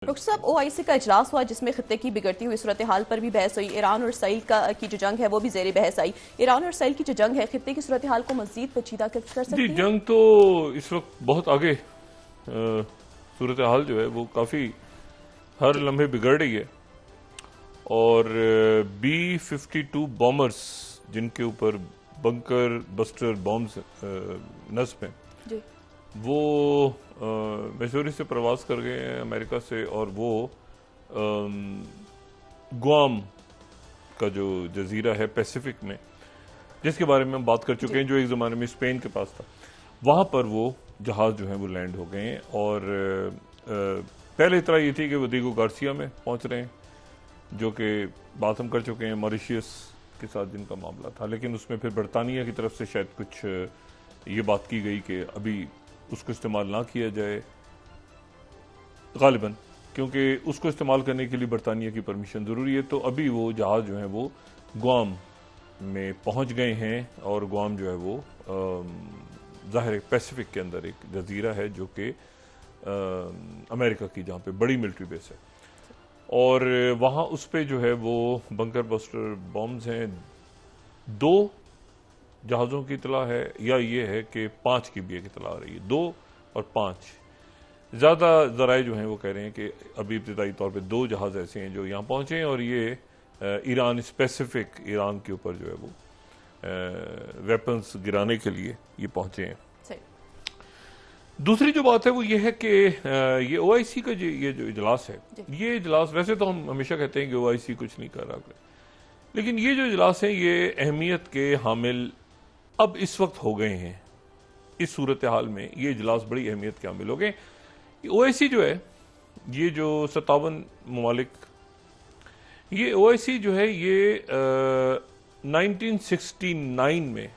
Doctor साहब, OIC का इजलास हुआ जिसमें खत्ते की बिगड़ती हुई सूरत हाल पर भी बहस हुई। ईरान और इसराइल की जो जंग है वो भी जेर बहस आई। ईरान और इसराइल की जो जंग है खत्ते की सूरत हाल को मजीद पेचीदा कर जी, सकती है। जंग तो इस वक्त बहुत आगे सूरत हाल जो है वो काफ़ी हर जी लम्हे बिगड़ रही है। और B-52 बॉम्बर्स जिनके ऊपर बंकर बस्टर बॉम्ब्स नस्ब हैं, जी वो मिसूरी से प्रवास कर गए हैं अमेरिका से। और वो गुआम का जो जजीरा है पैसिफिक में, जिसके बारे में हम बात कर चुके जी हैं, जो एक ज़माने में स्पेन के पास था, वहाँ पर वो जहाज़ जो हैं वो लैंड हो गए हैं। और पहले इतना ये थी कि वो दीगो गार्सिया में पहुँच रहे हैं, जो कि बात हम कर चुके हैं मॉरिशियस के साथ जिनका मामला था। लेकिन उसमें फिर बरतानिया की तरफ से शायद कुछ ये बात की गई कि अभी उसको इस्तेमाल ना किया जाए, गालिबन, क्योंकि उसको इस्तेमाल करने के लिए बरतानिया की परमिशन ज़रूरी है। तो अभी वो जहाज़ जो है वो गुआम में पहुंच गए हैं। और गुआम जो है वो ज़ाहिर है पैसिफिक के अंदर एक जजीरा है जो कि अमेरिका की जहाँ पे बड़ी मिलिट्री बेस है। और वहाँ उस पे जो है वो बंकर बस्टर बॉम्ब्स हैं। 2 जहाज़ों की इतला है, या ये है कि 5 की भी एक इतला आ रही है। 2 और 5 ज़्यादा ज़राए जो हैं वो कह रहे हैं कि अभी इब्तदाई तौर पे 2 जहाज़ ऐसे हैं जो यहाँ पहुँचे हैं। और ये ईरान स्पेसिफिक, ईरान के ऊपर जो है वो वेपन्स गिराने के लिए ये पहुँचे हैं। सही। दूसरी जो बात है वो ये है कि ये ओआईसी का ये जो इजलास है, ये इजलास, वैसे तो हम हमेशा कहते हैं कि ओआईसी कुछ नहीं कर रहा, लेकिन ये जो इजलास है ये अहमियत के हामिल अब इस वक्त हो गए हैं। इस सूरत हाल में ये इजलास बड़ी अहमियत के हामिल हो गए। ओआईसी जो है, ये जो 57 ममालिक, ये ओआईसी जो है ये 1969 में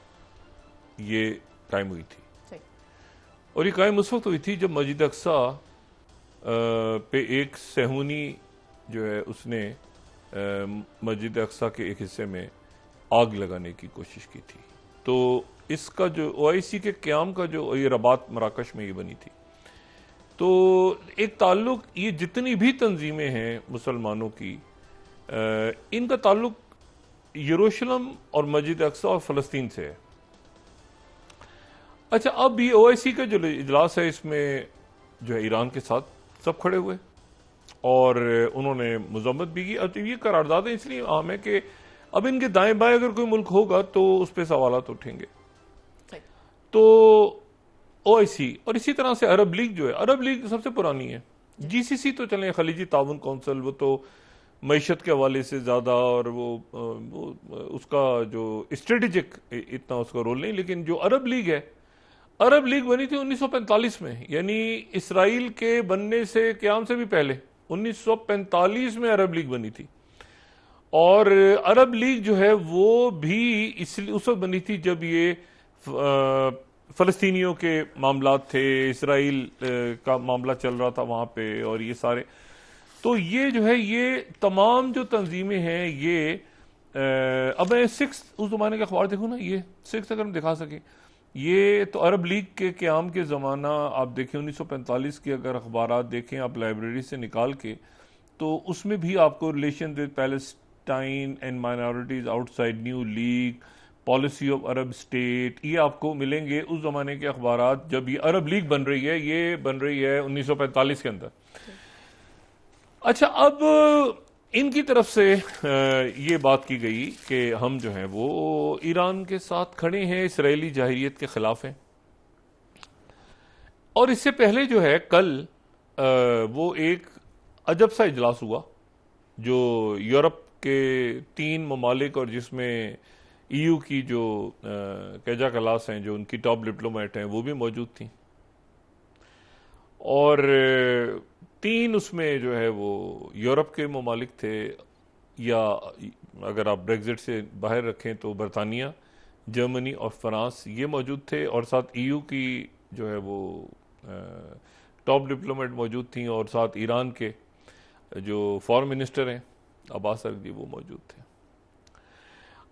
ये कायम हुई थी। सही। और ये कायम उस वक्त हुई थी जब मस्जिद अक्सा पे एक सहूनी जो है उसने मस्जिद अक्सा के एक हिस्से में आग लगाने की कोशिश की थी। तो इसका जो ओआईसी के क़याम का जो ये रबात मराकश में ये बनी थी, तो एक ताल्लुक, ये जितनी भी तंजीमें हैं मुसलमानों की, इनका ताल्लुक यरूशलेम और मस्जिद अक्सा और फ़लस्तीन से है। अच्छा, अब ये ओआईसी का जो इजलास है इसमें जो है ईरान के साथ सब खड़े हुए और उन्होंने मजम्मत भी की। अब ये करारदादें इसलिए आम है कि अब इनके दाएं बाएं अगर कोई मुल्क होगा तो उस पर सवालात उठेंगे। तो ओआईसी और इसी तरह से अरब लीग जो है, अरब लीग सबसे पुरानी है। जीसीसी तो चलें, खलीजी ताउन कौंसिल, वो तो मईशत के हवाले से ज़्यादा, और वो उसका जो स्ट्रेटेजिक इतना उसका रोल नहीं। लेकिन जो अरब लीग है, अरब लीग बनी थी 1945 में, यानी इसराइल के बनने से क़याम से भी पहले 1945 में अरब लीग बनी थी। और अरब लीग जो है वो भी इसलिए उस वक्त बनी थी जब ये फ़लस्तीनियों के मामलात थे, इसराइल का मामला चल रहा था वहाँ पे, और ये सारे। तो ये जो है ये तमाम जो तंजीमें हैं ये अब मैं 6 उस ज़माने का अखबार देखूँ ना, ये 6 अगर हम दिखा सकें, ये तो अरब लीग के क़याम के ज़माना आप देखें, 1945 के अगर अखबारात देखें आप लाइब्रेरी से निकाल के, तो उसमें भी आपको relation with Palestine and minorities outside new league, policy of Arab state, ये आपको मिलेंगे उस ज़माने के अखबारात जब ये अरब लीग बन रही है। ये बन रही है 1945 के अंदर। अच्छा, अब इनकी तरफ से ये बात की गई कि हम जो है वो ईरान के साथ खड़े हैं, इसराइली जाहिरियत के खिलाफ हैं। और इससे पहले जो है कल वो एक अजब सा इजलास हुआ जो यूरोप के 3 ममालिक और जिसमें ईयू की जो कैजा कलास हैं, जो उनकी टॉप डिप्लोमेट हैं, वो भी मौजूद थी। और 3 उसमें जो है वो यूरोप के ममालिक थे, या अगर आप ब्रेग्जिट से बाहर रखें तो बरतानिया, जर्मनी और फ्रांस, ये मौजूद थे। और साथ ईयू की जो है वो टॉप डिप्लोमेट मौजूद थी, और साथ ईरान के जो फॉरेन मिनिस्टर हैं अब्बास अरगची, वो मौजूद थे।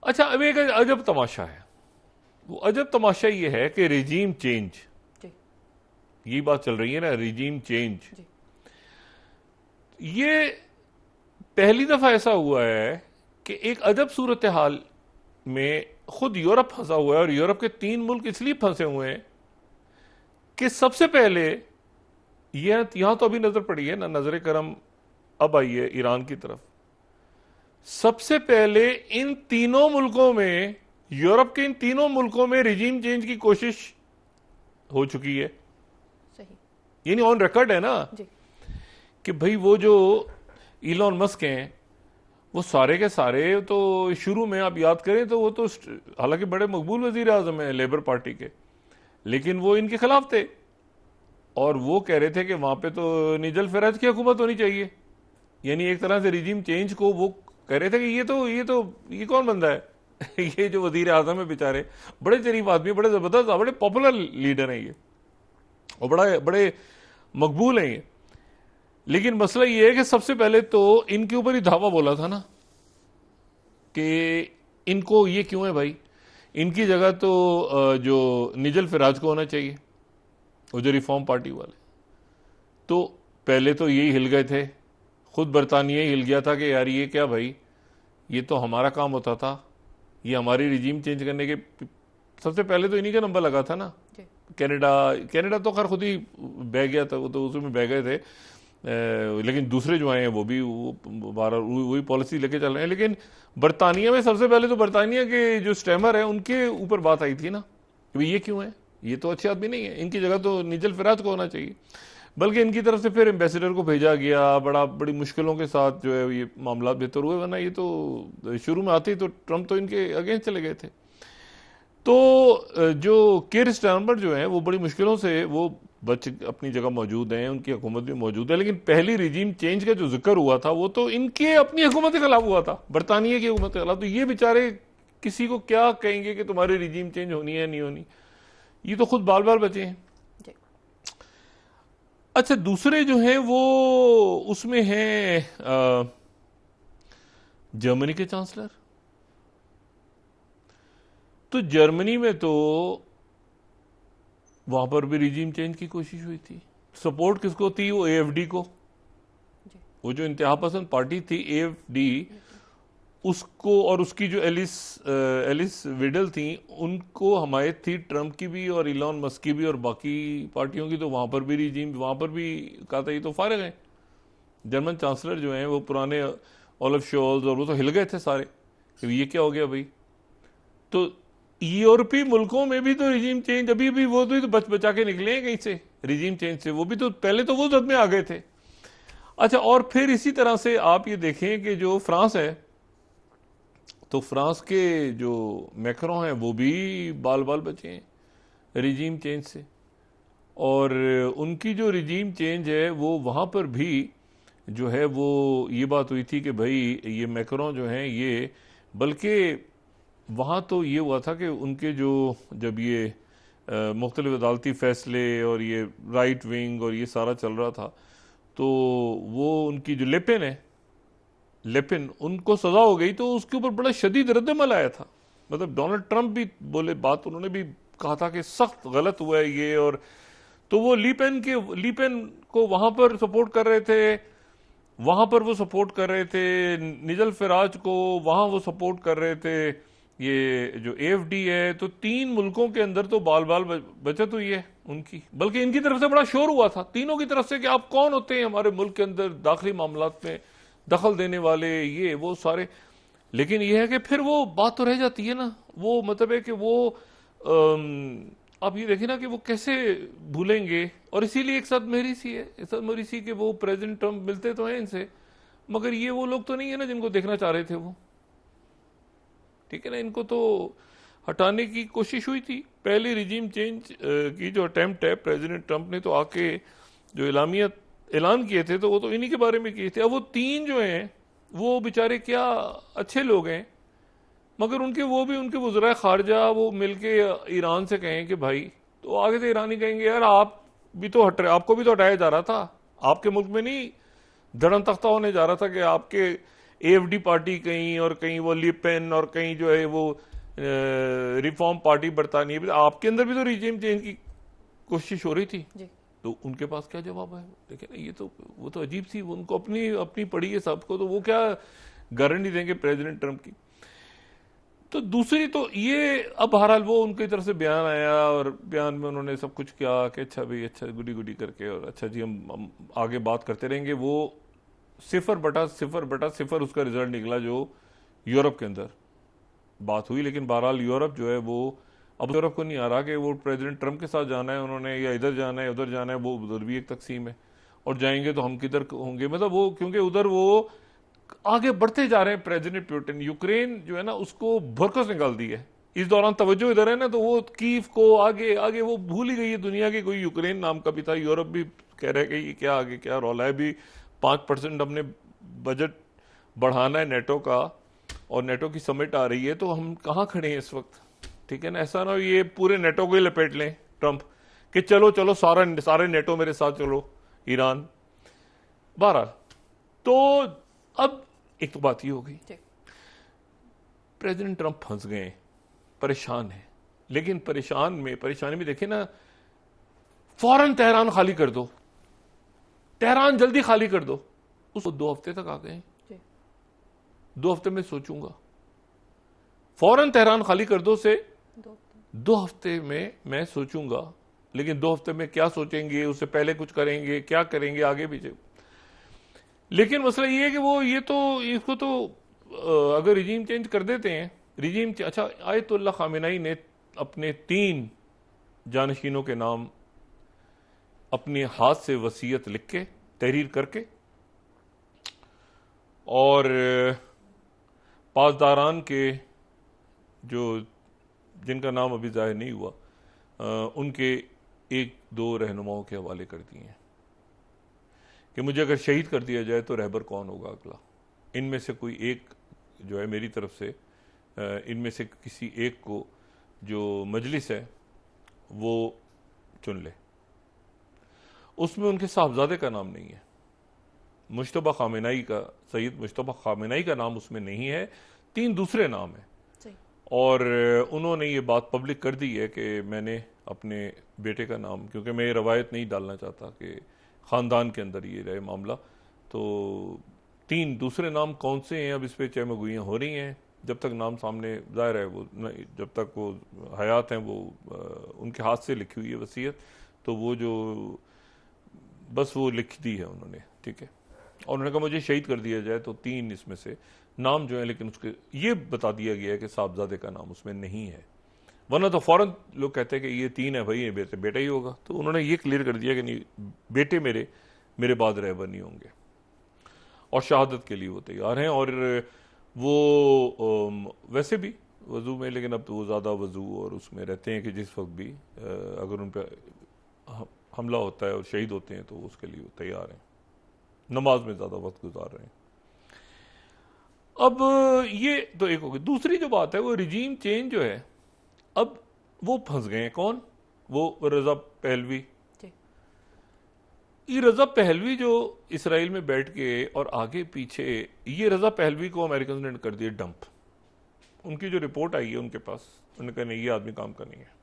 अच्छा, अब एक अजब तमाशा है। वो अजब तमाशा ये है कि रिजीम चेंज, ये बात चल रही है ना, रिजीम चेंज। ये पहली दफा ऐसा हुआ है कि एक अजब सूरत हाल में खुद यूरोप फंसा हुआ है, और यूरोप के 3 मुल्क इसलिए फंसे हुए हैं कि सबसे पहले यहां तो अभी नजर पड़ी है ना, नजर करम अब आई है ईरान की तरफ। सबसे पहले इन तीनों मुल्कों में, यूरोप के इन तीनों मुल्कों में रिजीम चेंज की कोशिश हो चुकी है। सही, यानी ऑन रिकॉर्ड है ना जी। कि भाई वो जो इलॉन मस्क हैं, वो सारे के सारे तो शुरू में आप याद करें तो वो तो हालांकि बड़े मकबूल वजीर आजम हैं लेबर पार्टी के, लेकिन वो इनके खिलाफ थे और वो कह रहे थे कि वहां पे तो निजल फराज की हुकूमत होनी चाहिए। यानी एक तरह से रिजीम चेंज को वो कह रहे थे कि ये कौन बंदा है ये जो वजीर आजम है बेचारे, बड़े शरीफ आदमी, बड़े जबरदस्त, बड़े पॉपुलर लीडर हैं ये, और बड़े मकबूल हैं ये। लेकिन मसला ये है कि सबसे पहले तो इनके ऊपर ही धावा बोला था ना कि इनको ये क्यों है भाई, इनकी जगह तो जो निजल फराज को होना चाहिए, वो जो रिफॉर्म पार्टी वाले। तो पहले तो यही हिल गए थे, खुद बरतानिया ही हिल गया था कि यार ये क्या भाई, ये तो हमारा काम होता था, ये हमारी रिजीम चेंज करने के सबसे पहले तो इन्हीं का नंबर लगा था ना। कनाडा तो खैर खुद ही बह गया था, वो तो उसमें बह गए थे, लेकिन दूसरे जो आए हैं वो भी वही पॉलिसी लेके चल रहे हैं। लेकिन बरतानिया में सबसे पहले तो बरतानिया के जो स्टेमर है उनके ऊपर बात आई थी ना कि ये क्यों है, ये तो अच्छे आदमी नहीं है, इनकी जगह तो निजल फराज को होना चाहिए। बल्कि इनकी तरफ से फिर एम्बेसडर को भेजा गया, बड़ी मुश्किलों के साथ जो है ये मामला बेहतर हुए, वरना ये तो शुरू में आते ही तो ट्रंप तो इनके अगेंस्ट चले गए थे। तो जो कीर स्टारमर जो है वो बड़ी मुश्किलों से वो अपनी जगह मौजूद हैं, उनकी हुकूमत भी मौजूद है। लेकिन पहली रिजीम चेंज का जो जिक्र हुआ था वो तो इनके अपनी हुकूमत के खिलाफ हुआ था, बरतानिया की हुकूमत के खिलाफ। तो ये बेचारे किसी को क्या कहेंगे कि तुम्हारी रिजीम चेंज होनी है नहीं होनी, ये तो खुद बाल बाल बचे हैं। अच्छा, दूसरे जो हैं वो उसमें हैं जर्मनी के चांसलर। तो जर्मनी में तो वहां पर भी रिजीम चेंज की कोशिश हुई थी। सपोर्ट किसको थी? वो एएफडी को, वो जो इंतहा पसंद पार्टी थी एएफडी, उसको, और उसकी जो एलिस विडल थी, उनको हमायत थी ट्रंप की भी और इलॉन मस्क की भी और बाकी पार्टियों की। तो वहां पर भी रिजीम, वहां पर भी कहा था ये तो फारिग हैं। जर्मन चांसलर जो हैं वो पुराने ओलफ शोल्ज, और वो तो हिल गए थे सारे कि ये क्या हो गया भाई। तो यूरोपीय मुल्कों में भी तो रिजीम चेंज अभी भी वो तो बचा के निकले हैं कहीं से रिजीम चेंज से, वो भी तो पहले तो वो जद में आ गए थे। अच्छा, और फिर इसी तरह से आप ये देखें कि जो फ्रांस है, तो फ्रांस के जो मैक्रों हैं वो भी बाल बाल बचे हैं रिजीम चेंज से। और उनकी जो रिजीम चेंज है वो वहाँ पर भी जो है वो ये बात हुई थी कि भाई ये मैक्रों जो हैं ये, बल्कि वहाँ तो ये हुआ था कि उनके जो जब ये मुख्तलिफ अदालती फैसले और ये राइट विंग और ये सारा चल रहा था, तो वो उनकी जो लेपिन उनको सजा हो गई, तो उसके ऊपर बड़ा शदीद रद्दमल आया था। मतलब डोनाल्ड ट्रंप भी बोले बात, उन्होंने भी कहा था कि सख्त गलत हुआ है ये। और तो वो लीपेन को वहां पर सपोर्ट कर रहे थे, वहां पर वो सपोर्ट कर रहे थे निजल फराज को, वहां वो सपोर्ट कर रहे थे ये जो एएफडी है। तो 3 मुल्कों के अंदर तो बाल बाल बचत हुई है उनकी। बल्कि इनकी तरफ से बड़ा शोर हुआ था तीनों की तरफ से कि आप कौन होते हैं हमारे मुल्क के अंदर दाखिली मामलात में दखल देने वाले, ये वो सारे। लेकिन यह है कि फिर वो बात तो रह जाती है ना, वो मतलब है कि वो आप ये देखिए ना कि वो कैसे भूलेंगे। और इसीलिए एक साथ मोरिसी के वो प्रेसिडेंट ट्रंप मिलते तो हैं इनसे, मगर ये वो लोग तो नहीं है ना जिनको देखना चाह रहे थे वो, ठीक है ना। इनको तो हटाने की कोशिश हुई थी। पहले रिजीम चेंज की जो अटेम्प्ट है, प्रेसिडेंट ट्रंप ने तो आके जो ऐलान किए थे तो वो तो इन्हीं के बारे में किए थे। अब वो 3 जो हैं वो बेचारे क्या अच्छे लोग हैं, मगर उनके वज़राए खारजा वो मिलके ईरान से कहें कि भाई, तो आगे से ईरानी कहेंगे यार आप भी तो हट रहे, आपको भी तो हटाया जा रहा था, आपके मुल्क में नहीं धड़न तख्ता होने जा रहा था कि आपके एएफडी पार्टी कहीं और कहीं वो लिपेन और कहीं जो है वो रिफॉर्म पार्टी बरतानिया, आपके अंदर भी तो रिजीम चेंज की कोशिश हो रही थी। तो उनके पास क्या जवाब है? देखें ना, ये तो वो तो अजीब सी, उनको अपनी अपनी पड़ी है सबको, तो वो क्या गारंटी देंगे प्रेसिडेंट ट्रंप की? तो दूसरी तो ये, अब बहरहाल वो उनकी तरफ से बयान आया और बयान में उन्होंने सब कुछ किया कि अच्छा भाई, अच्छा गुडी गुडी करके, और अच्छा जी हम आगे बात करते रहेंगे। वो 0/0/0 उसका रिजल्ट निकला जो यूरोप के अंदर बात हुई। लेकिन बहरहाल यूरोप जो है वो, अब यूरोप को नहीं आ रहा कि वो प्रेसिडेंट ट्रंप के साथ जाना है उन्होंने, या इधर जाना है उधर जाना है, वो उधर भी एक तकसीम है, और जाएंगे तो हम किधर होंगे, मतलब वो, क्योंकि उधर वो आगे बढ़ते जा रहे हैं प्रेसिडेंट पुतिन। यूक्रेन जो है ना उसको भरकस निकाल दी है, इस दौरान तवज्जो इधर है ना, तो वो कीव को आगे आगे वो भूल ही गई है दुनिया की। कोई यूक्रेन नाम का भी था, यूरोप भी कह रहे कि ये क्या आगे क्या रौला है, भी 5% हमने बजट बढ़ाना है नेटो का, और नेटो की समिट आ रही है, तो हम कहाँ खड़े हैं इस वक्त? ठीक है ना, ऐसा ना ये पूरे नेटो को ही लपेट लें ट्रंप कि चलो चलो सारे नेटो मेरे साथ चलो, ईरान। 12 तो अब एक तो बात ये हो गई, प्रेसिडेंट ट्रंप फंस गए, परेशान है। लेकिन परेशानी में देखे ना, फौरन तेहरान खाली कर दो, तेहरान जल्दी खाली कर दो। उसको 2 हफ्ते तक आ गए, 2 हफ्ते में सोचूंगा, फौरन तेहरान खाली कर दो से 2 हफ्ते में मैं सोचूंगा। लेकिन 2 हफ्ते में क्या सोचेंगे, उससे पहले कुछ करेंगे, क्या करेंगे आगे पीछे। लेकिन मसला ये है कि वो ये तो इसको तो अगर रिजीम चेंज कर देते हैं, अच्छा, आयतुल्लाह खामेनेई ने अपने 3 जानशीनों के नाम अपने हाथ से वसीयत लिख के तहरीर करके, और पासदारान के जो जिनका नाम अभी जाहिर नहीं हुआ, उनके 1-2 रहनुमाओं के हवाले कर दिए हैं कि मुझे अगर शहीद कर दिया जाए तो रहबर कौन होगा अगला। इनमें से कोई एक जो है मेरी तरफ से, इनमें से किसी एक को जो मजलिस है वो चुन ले। उसमें उनके साहबजादे का नाम नहीं है, मुश्तबा खामेनेई का, सैयद मुश्तबा खामेनेई का नाम उसमें नहीं है, 3 दूसरे नाम है। और उन्होंने ये बात पब्लिक कर दी है कि मैंने अपने बेटे का नाम, क्योंकि मैं ये रवायत नहीं डालना चाहता कि खानदान के अंदर ये रहे मामला, तो 3 दूसरे नाम कौन से हैं अब इस पे चहमगोइयाँ हो रही हैं। जब तक नाम सामने जाहिर है, वो जब तक वो हयात हैं, वो उनके हाथ से लिखी हुई है वसीयत, तो वो जो बस वो लिख दी है उन्होंने, ठीक है। और उन्होंने कहा मुझे शहीद कर दिया जाए तो 3 इसमें से नाम जो है, लेकिन उसके ये बता दिया गया है कि साहबजादे का नाम उसमें नहीं है, वरना तो फौरन लोग कहते हैं कि ये 3 है भाई, ये बेटा ही होगा। तो उन्होंने ये क्लियर कर दिया कि नहीं, बेटे मेरे बाद रहबर नहीं होंगे, और शहादत के लिए वो तैयार हैं। और वो वैसे भी वजू में, लेकिन अब तो वो ज़्यादा वजू और उसमें रहते हैं कि जिस वक्त भी अगर उन पर हमला होता है और शहीद होते हैं तो उसके लिए वो तैयार हैं, नमाज में ज़्यादा वक्त गुजार रहे हैं। अब ये तो एक हो गई। दूसरी जो बात है वो रिजीम चेंज जो है, अब वो फंस गए हैं। कौन? वो रजा पहलवी। ये रजा पहलवी जो इसराइल में बैठ के और आगे पीछे, ये रजा पहलवी को अमेरिकन ने कर दिया डंप। उनकी जो रिपोर्ट आई है उनके पास, उन्होंने कहा नहीं, ये आदमी काम का नहीं है।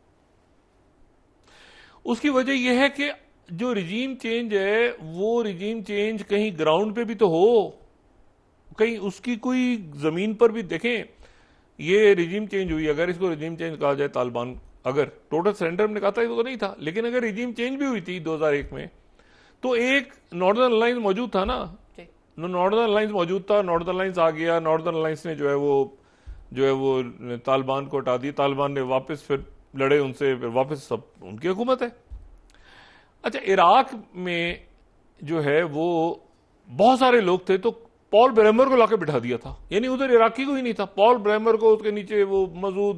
उसकी वजह यह है कि जो रिजीम चेंज है, वो रिजीम चेंज कहीं ग्राउंड पे भी तो हो, कहीं उसकी कोई जमीन पर भी देखें। ये रिजीम चेंज हुई, अगर इसको रिजीम चेंज कहा जाए, तालिबान अगर टोटल सरेंडर हमने कहा था तो नहीं था, लेकिन अगर रिजीम चेंज भी हुई थी 2001 में, तो एक नॉर्दर्न अलायंस मौजूद था ना, नॉर्दर्न अलायंस मौजूद था, नॉर्दर्न अलायंस आ गया, नॉर्दर्न अलायंस ने जो है वो तालिबान को हटा दिया, तालिबान ने वापस फिर लड़े उनसे, फिर वापस सब उनकी हुकूमत है। अच्छा, इराक में जो है वो बहुत सारे लोग थे, तो पॉल ब्रेमर को लाके बिठा दिया था, यानी उधर इराकी को ही नहीं था, पॉल ब्रेमर को, उसके नीचे वो मसूद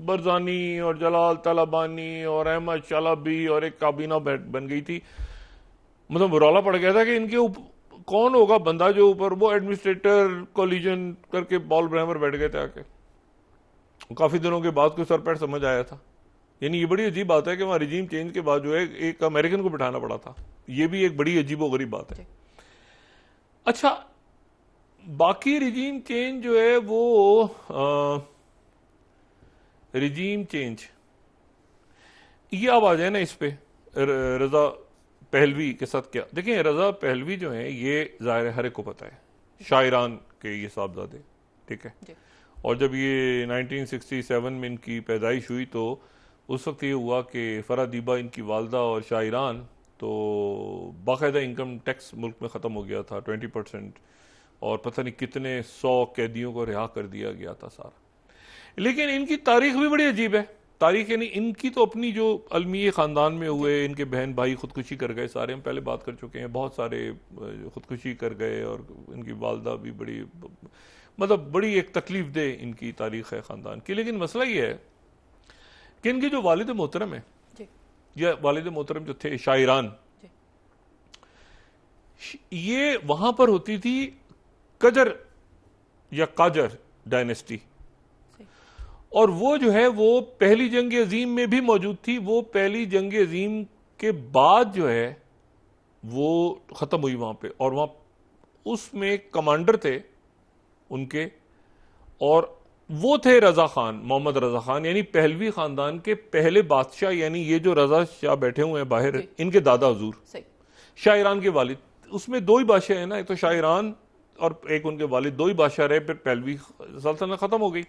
बरजानी और जलाल तलाबानी और अहमद शलाबी और एक काबीना बन गई थी। मतलब रौला पड़ गया था कि इनके कौन होगा बंदा जो ऊपर, वो एडमिनिस्ट्रेटर कोलिजन करके पॉल ब्रेमर बैठ गए थे आके। काफी दिनों के बाद कोई सरपैट समझ आया था। यानी ये बड़ी अजीब बात है कि वहां रिजीम चेंज के बाद जो है एक अमेरिकन को बिठाना पड़ा था, ये भी एक बड़ी अजीबोगरीब बात है। अच्छा, बाकी रिजीम चेंज जो है वो रिजीम चेंज, ये अब आ जाए ना इस पे, रजा पहलवी के साथ क्या, देखिए रजा पहलवी जो है ये जाहिर है हर एक को पता है, शायरान के ये साहबजादे, ठीक है। और जब ये 1967 में इनकी पैदाइश हुई तो उस वक्त ये हुआ कि फरा दीबा इनकी वालदा और शायरान, तो बाकायदा इनकम टैक्स मुल्क में ख़त्म हो गया था 20%, और पता नहीं कितने 100 कैदियों को रिहा कर दिया गया था सारा। लेकिन इनकी तारीख भी बड़ी अजीब है, तारीख यानी इनकी तो अपनी जो अलमी ख़ानदान में हुए, इनके बहन भाई खुदकुशी कर गए सारे, हम पहले बात कर चुके हैं, बहुत सारे खुदकुशी कर गए, और इनकी वालदा भी बड़ी, मतलब बड़ी एक तकलीफ दे इनकी तारीख है ख़ानदान की। लेकिन मसला ये है कि इनके जो वालिद मोहतरम है, या वालिद मोहतरम जो थे शायरान, ये वहां पर होती थी कजर या काजर डायनेस्टी, और वो जो है वो पहली जंग अजीम में भी मौजूद थी। वो पहली जंग अजीम के बाद जो है वो खत्म हुई वहां पे, और वहां उसमें कमांडर थे उनके, और वो थे रजा खान, मोहम्मद रजा खान, यानी पहलवी खानदान के पहले बादशाह, यानी ये जो रजा शाह बैठे हुए हैं बाहर, इनके दादा हुजूर शायरान के वालिद। उसमें दो ही बादशाह है ना, एक तो शायरान और एक उनके वालिद, दो ही बादशाह रहे, फिर पहलवी सल्तनत खत्म हो गई।